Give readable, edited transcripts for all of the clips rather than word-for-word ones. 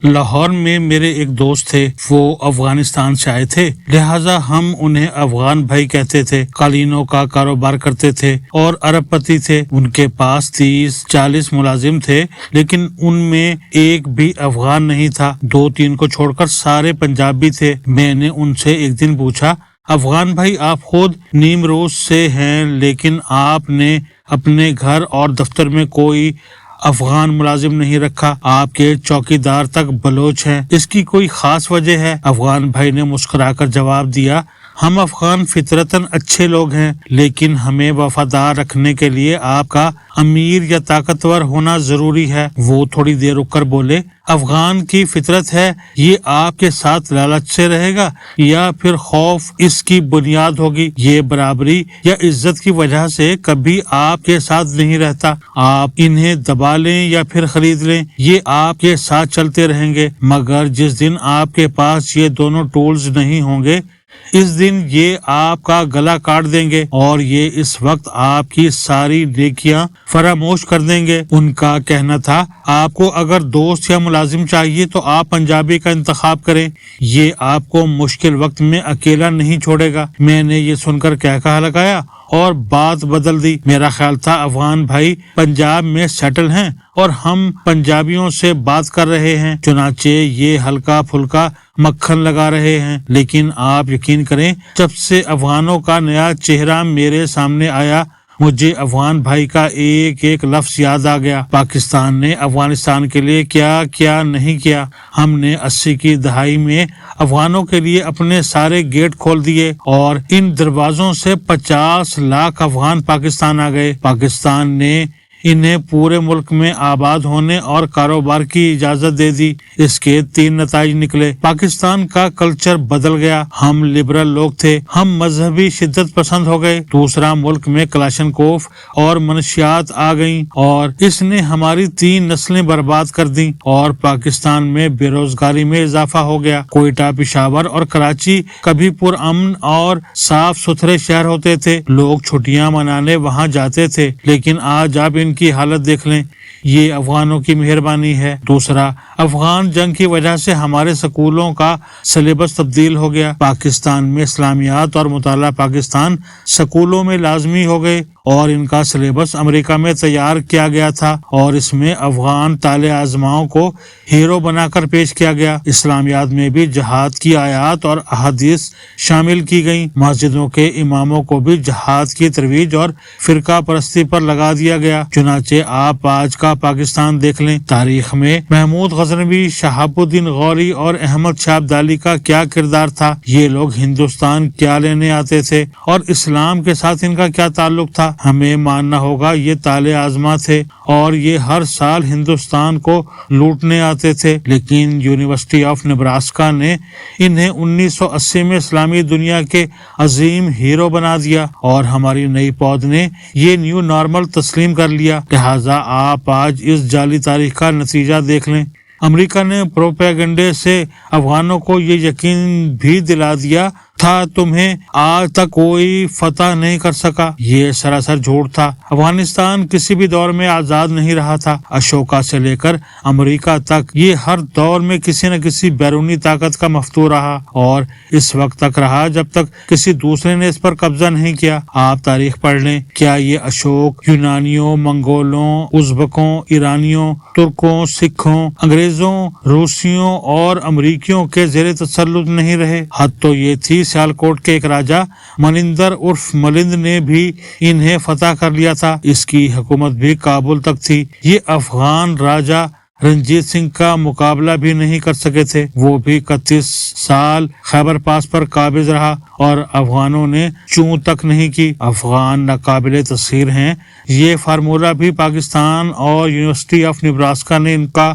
لاہور میں میرے ایک دوست تھے، وہ افغانستان سے آئے تھے، لہٰذا ہم انہیں افغان بھائی کہتے تھے۔ قالینوں کا کاروبار کرتے تھے اور ارب پتی تھے۔ ان کے پاس 30-40 ملازم تھے، لیکن ان میں ایک بھی افغان نہیں تھا۔ 2-3 کو چھوڑ کر سارے پنجابی تھے۔ میں نے ان سے ایک دن پوچھا، افغان بھائی آپ خود نیمروز سے ہیں، لیکن آپ نے اپنے گھر اور دفتر میں کوئی افغان ملازم نہیں رکھا، آپ کے چوکیدار تک بلوچ ہیں، اس کی کوئی خاص وجہ ہے؟ افغان بھائی نے مسکرا کر جواب دیا، ہم افغان فطرتاً اچھے لوگ ہیں، لیکن ہمیں وفادار رکھنے کے لیے آپ کا امیر یا طاقتور ہونا ضروری ہے۔ وہ تھوڑی دیر رک کر بولے، افغان کی فطرت ہے، یہ آپ کے ساتھ لالچ سے رہے گا یا پھر خوف اس کی بنیاد ہوگی؟ یہ برابری یا عزت کی وجہ سے کبھی آپ کے ساتھ نہیں رہتا۔ آپ انہیں دبا لیں یا پھر خرید لیں، یہ آپ کے ساتھ چلتے رہیں گے، مگر جس دن آپ کے پاس یہ دونوں ٹولز نہیں ہوں گے، اس دن یہ آپ کا گلا کاٹ دیں گے اور یہ اس وقت آپ کی ساری نیکیاں فراموش کر دیں گے۔ ان کا کہنا تھا، آپ کو اگر دوست یا ملازم چاہیے تو آپ پنجابی کا انتخاب کریں، یہ آپ کو مشکل وقت میں اکیلا نہیں چھوڑے گا۔ میں نے یہ سن کر کہا لگایا اور بات بدل دی۔ میرا خیال تھا افغان بھائی پنجاب میں سیٹل ہیں اور ہم پنجابیوں سے بات کر رہے ہیں، چنانچہ یہ ہلکا پھلکا مکھن لگا رہے ہیں۔ لیکن آپ یقین کریں، جب سے افغانوں کا نیا چہرہ میرے سامنے آیا، مجھے افغان بھائی کا ایک ایک لفظ یاد آ گیا۔ پاکستان نے افغانستان کے لیے کیا کیا نہیں کیا۔ ہم نے 80 کی دہائی میں افغانوں کے لیے اپنے سارے گیٹ کھول دیے اور ان دروازوں سے 50 لاکھ افغان پاکستان آ گئے۔ پاکستان نے انہیں پورے ملک میں آباد ہونے اور کاروبار کی اجازت دے دی۔ اس کے 3 نتائج نکلے۔ پاکستان کا کلچر بدل گیا، ہم لبرل لوگ تھے، ہم مذہبی شدت پسند ہو گئے۔ دوسرا، ملک میں کلاشنکوف اور منشیات آ گئیں اور اس نے ہماری 3 نسلیں برباد کر دیں، اور پاکستان میں بے روزگاری میں اضافہ ہو گیا۔ کوئٹہ، پشاور اور کراچی کبھی پرامن اور صاف ستھرے شہر ہوتے تھے، لوگ چھٹیاں منانے وہاں جاتے تھے، لیکن آج آپ ان کی حالت دیکھ لیں، یہ افغانوں کی مہربانی ہے۔ دوسرا، افغان جنگ کی وجہ سے ہمارے سکولوں کا سلیبس تبدیل ہو گیا۔ پاکستان میں اسلامیات اور مطالعہ پاکستان سکولوں میں لازمی ہو گئے اور ان کا سلیبس امریکہ میں تیار کیا گیا تھا اور اس میں افغان طالع آزماؤں کو ہیرو بنا کر پیش کیا گیا۔ اسلامیات میں بھی جہاد کی آیات اور احادیث شامل کی گئیں۔ مسجدوں کے اماموں کو بھی جہاد کی ترویج اور فرقہ پرستی پر لگا دیا گیا۔ چنانچہ آپ آج کا پاکستان دیکھ لیں۔ تاریخ میں محمود غزنوی، شہاب الدین غوری اور احمد شاہ ابدالی کا کیا کردار تھا؟ یہ لوگ ہندوستان کیا لینے آتے تھے اور اسلام کے ساتھ ان کا کیا تعلق تھا؟ ہمیں ماننا ہوگا یہ طالع آزما تھے اور یہ ہر سال ہندوستان کو لوٹنے آتے تھے، لیکن یونیورسٹی آف نبراسکا نے انہیں 1980 میں اسلامی دنیا کے عظیم ہیرو بنا دیا اور ہماری نئی پود نے یہ نیو نارمل تسلیم کر لیا۔ لہٰذا آپ آج اس جعلی تاریخ کا نتیجہ دیکھ لیں۔ امریکہ نے پروپیگنڈے سے افغانوں کو یہ یقین بھی دلا دیا تھا تمہیں آج تک کوئی فتح نہیں کر سکا۔ یہ سراسر جھوٹ تھا۔ افغانستان کسی بھی دور میں آزاد نہیں رہا تھا۔ اشوکا سے لے کر امریکہ تک یہ ہر دور میں کسی نہ کسی بیرونی طاقت کا مفتو رہا اور اس وقت تک رہا جب تک کسی دوسرے نے اس پر قبضہ نہیں کیا۔ آپ تاریخ پڑھ لیں، کیا یہ اشوک یونانیوں، منگولوں، ازبکوں، ایرانیوں، ترکوں، سکھوں، انگریزوں، روسیوں اور امریکیوں کے زیر تسلط نہیں رہے؟ حد تو یہ تھی سیالکوٹ کے ایک راجہ منندر عرف ملند نے بھی انہیں فتح کر لیا تھا، اس کی حکومت بھی کابل تک تھی۔ یہ افغان راجہ رنجیت سنگھ کا مقابلہ بھی نہیں کر سکے تھے، وہ بھی 31 سال خیبر پاس پر قابض رہا اور افغانوں نے چوں تک نہیں کی۔ افغان ناقابل تسخیر ہیں، یہ فارمولہ بھی پاکستان اور یونیورسٹی آف نبراسکا نے ان کا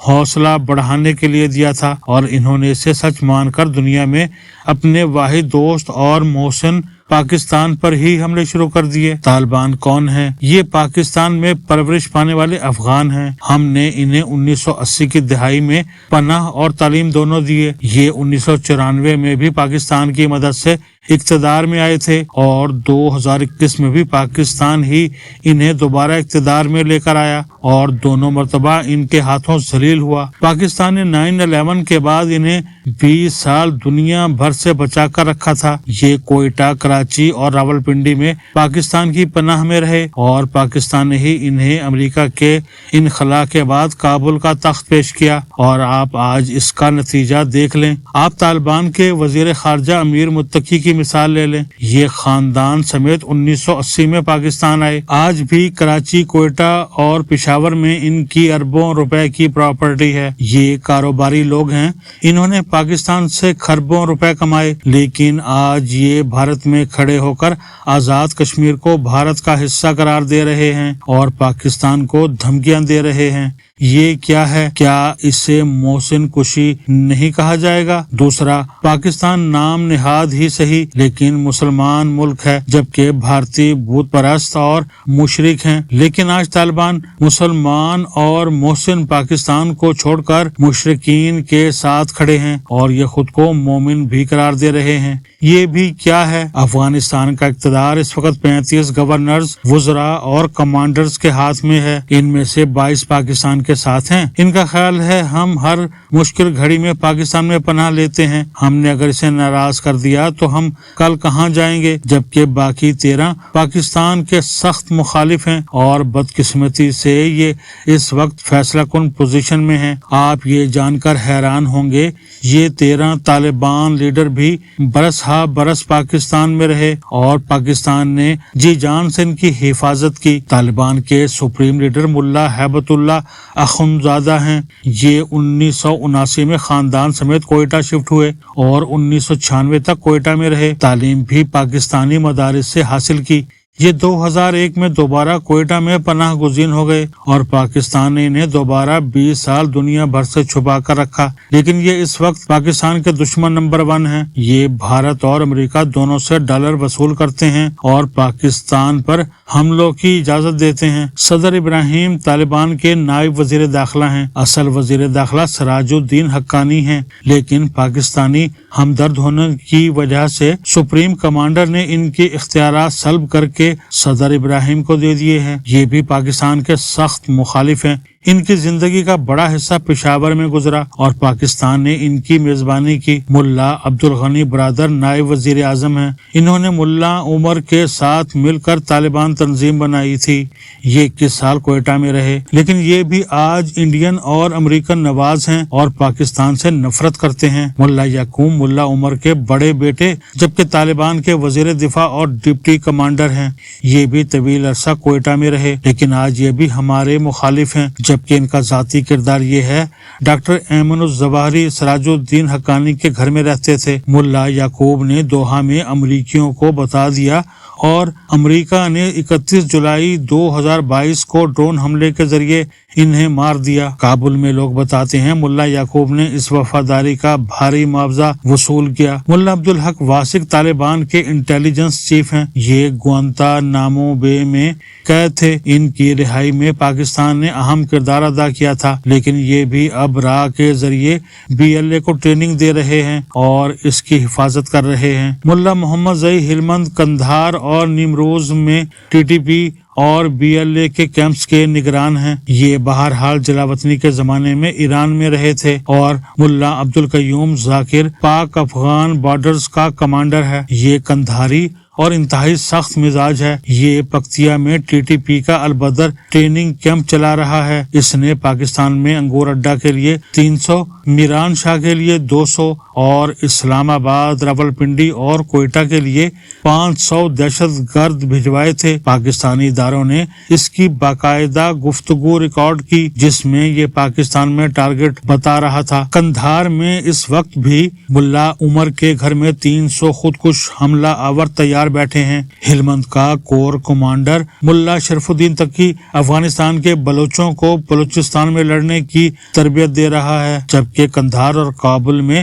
حوصلہ بڑھانے کے لیے دیا تھا اور انہوں نے اسے سچ مان کر دنیا میں اپنے واحد دوست اور محسن پاکستان پر ہی حملے شروع کر دیے۔ طالبان کون ہیں؟ یہ پاکستان میں پرورش پانے والے افغان ہیں۔ ہم نے انہیں 1980 کی دہائی میں پناہ اور تعلیم دونوں دیے۔ یہ 1994 میں بھی پاکستان کی مدد سے اقتدار میں آئے تھے اور 2021 میں بھی پاکستان ہی انہیں دوبارہ اقتدار میں لے کر آیا اور دونوں مرتبہ ان کے ہاتھوں ذلیل ہوا۔ پاکستان نے 9/11 کے بعد انہیں 20 سال دنیا بھر سے بچا کر رکھا تھا۔ یہ کوئٹہ، کراچی اور راولپنڈی میں پاکستان کی پناہ میں رہے اور پاکستان نے ہی انہیں امریکہ کے انخلا کے بعد کابل کا تخت پیش کیا، اور آپ آج اس کا نتیجہ دیکھ لیں۔ آپ طالبان کے وزیر خارجہ امیر متقی کی مثال لے لیں۔ یہ خاندان سمیت 1980 میں پاکستان آئے۔ آج بھی کراچی، کوئٹہ اور پشاور میں ان کی اربوں روپے کی پراپرٹی ہے۔ یہ کاروباری لوگ ہیں، انہوں نے پاکستان سے کھربوں روپے کمائے، لیکن آج یہ بھارت میں کھڑے ہو کر آزاد کشمیر کو بھارت کا حصہ قرار دے رہے ہیں اور پاکستان کو دھمکیاں دے رہے ہیں۔ یہ کیا ہے؟ کیا اسے محسن کشی نہیں کہا جائے گا؟ دوسرا، پاکستان نام نہاد ہی صحیح لیکن مسلمان ملک ہے، جبکہ بھارتی بت پرست اور مشرک ہیں۔ لیکن آج طالبان مسلمان اور محسن پاکستان کو چھوڑ کر مشرکین کے ساتھ کھڑے ہیں اور یہ خود کو مومن بھی قرار دے رہے ہیں۔ یہ بھی کیا ہے؟ افغانستان کا اقتدار اس وقت 35 گورنرز، وزراء اور کمانڈرز کے ہاتھ میں ہے۔ ان میں سے 22 پاکستان کے ساتھ ہیں۔ ان کا خیال ہے ہم ہر مشکل گھڑی میں پاکستان میں پناہ لیتے ہیں، ہم نے اگر اسے ناراض کر دیا تو ہم کل کہاں جائیں گے؟ جبکہ باقی 13 پاکستان کے سخت مخالف ہیں اور بدقسمتی سے یہ اس وقت فیصلہ کن پوزیشن میں ہیں۔ آپ یہ جان کر حیران ہوں گے یہ 13 طالبان لیڈر بھی برس ہا برس پاکستان میں رہے اور پاکستان نے جی جان سے ان کی حفاظت کی۔ طالبان کے سپریم لیڈر ملا ہیبت اللہ اخندزادہ ہیں۔ یہ 1979 میں خاندان سمیت کوئٹہ شفٹ ہوئے اور 1996 تک کوئٹہ میں رہے۔ تعلیم بھی پاکستانی مدارس سے حاصل کی۔ یہ 2001 میں دوبارہ کوئٹہ میں پناہ گزین ہو گئے اور پاکستان نے انہیں دوبارہ 20 سال دنیا بھر سے چھپا کر رکھا، لیکن یہ اس وقت پاکستان کے دشمن نمبر 1 ہیں۔ یہ بھارت اور امریکہ دونوں سے ڈالر وصول کرتے ہیں اور پاکستان پر حملوں کی اجازت دیتے ہیں۔ صدر ابراہیم طالبان کے نائب وزیر داخلہ ہیں۔ اصل وزیر داخلہ سراج الدین حقانی ہیں، لیکن پاکستانی ہمدرد ہونے کی وجہ سے سپریم کمانڈر نے ان کے اختیارات سلب کر کے صدر ابراہیم کو دے دیے ہیں۔ یہ بھی پاکستان کے سخت مخالف ہیں۔ ان کی زندگی کا بڑا حصہ پشاور میں گزرا اور پاکستان نے ان کی میزبانی کی۔ ملا عبدالغنی برادر نائب وزیر اعظم ہیں۔ انہوں نے ملا عمر کے ساتھ مل کر طالبان تنظیم بنائی تھی۔ یہ 21 سال کوئٹہ میں رہے، لیکن یہ بھی آج انڈین اور امریکن نواز ہیں اور پاکستان سے نفرت کرتے ہیں۔ ملا یعقوب ملا عمر کے بڑے بیٹے جبکہ طالبان کے وزیر دفاع اور ڈپٹی کمانڈر ہیں۔ یہ بھی طویل عرصہ کوئٹہ میں رہے، لیکن آج یہ بھی ہمارے مخالف ہیں، جبکہ ان کا ذاتی کردار یہ ہے۔ ڈاکٹر ایمن الظواہری سراج الدین حقانی کے گھر میں رہتے تھے۔ ملا یعقوب نے دوحہ میں امریکیوں کو بتا دیا اور امریکہ نے 31 جولائی 2022 کو ڈرون حملے کے ذریعے انہیں مار دیا۔ کابل میں لوگ بتاتے ہیں ملا یعقوب نے اس وفاداری کا بھاری معاوضہ وصول کیا۔ ملا عبدالحق واسق طالبان کے انٹیلیجنس چیف ہیں۔ یہ گوانتانامو بے میں قید تھے۔ ان کی رہائی میں پاکستان نے اہم کردار ادا کیا تھا، لیکن یہ بھی اب راہ کے ذریعے BLA کو ٹریننگ دے رہے ہیں اور اس کی حفاظت کر رہے ہیں۔ ملا محمد زئی ہلمند، قندھار اور نیمروز میں TTP اور BLA کے کیمپس کے نگران ہیں۔ یہ بہرحال جلاوطنی کے زمانے میں ایران میں رہے تھے اور ملا عبدالقیوم ذاکر پاک افغان بارڈرز کا کمانڈر ہے۔ یہ قندھاری اور انتہائی سخت مزاج ہے۔ یہ پکتیا میں TTP کا البدر ٹریننگ کیمپ چلا رہا ہے۔ اس نے پاکستان میں انگور اڈا کے لیے 300، میران شاہ کے لیے 200 اور اسلام آباد، راولپنڈی اور کوئٹہ کے لیے 500 دہشت گرد بھجوائے تھے۔ پاکستانی اداروں نے اس کی باقاعدہ گفتگو ریکارڈ کی، جس میں یہ پاکستان میں ٹارگٹ بتا رہا تھا۔ قندھار میں اس وقت بھی ملا عمر کے گھر میں 300 خودکش حملہ آور تیار بیٹھے ہیں۔ ہلمند کا کور کمانڈر ملا شرف الدین تقی افغانستان کے بلوچوں کو بلوچستان میں لڑنے کی تربیت دے رہا ہے، جبکہ قندھار اور کابل میں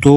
2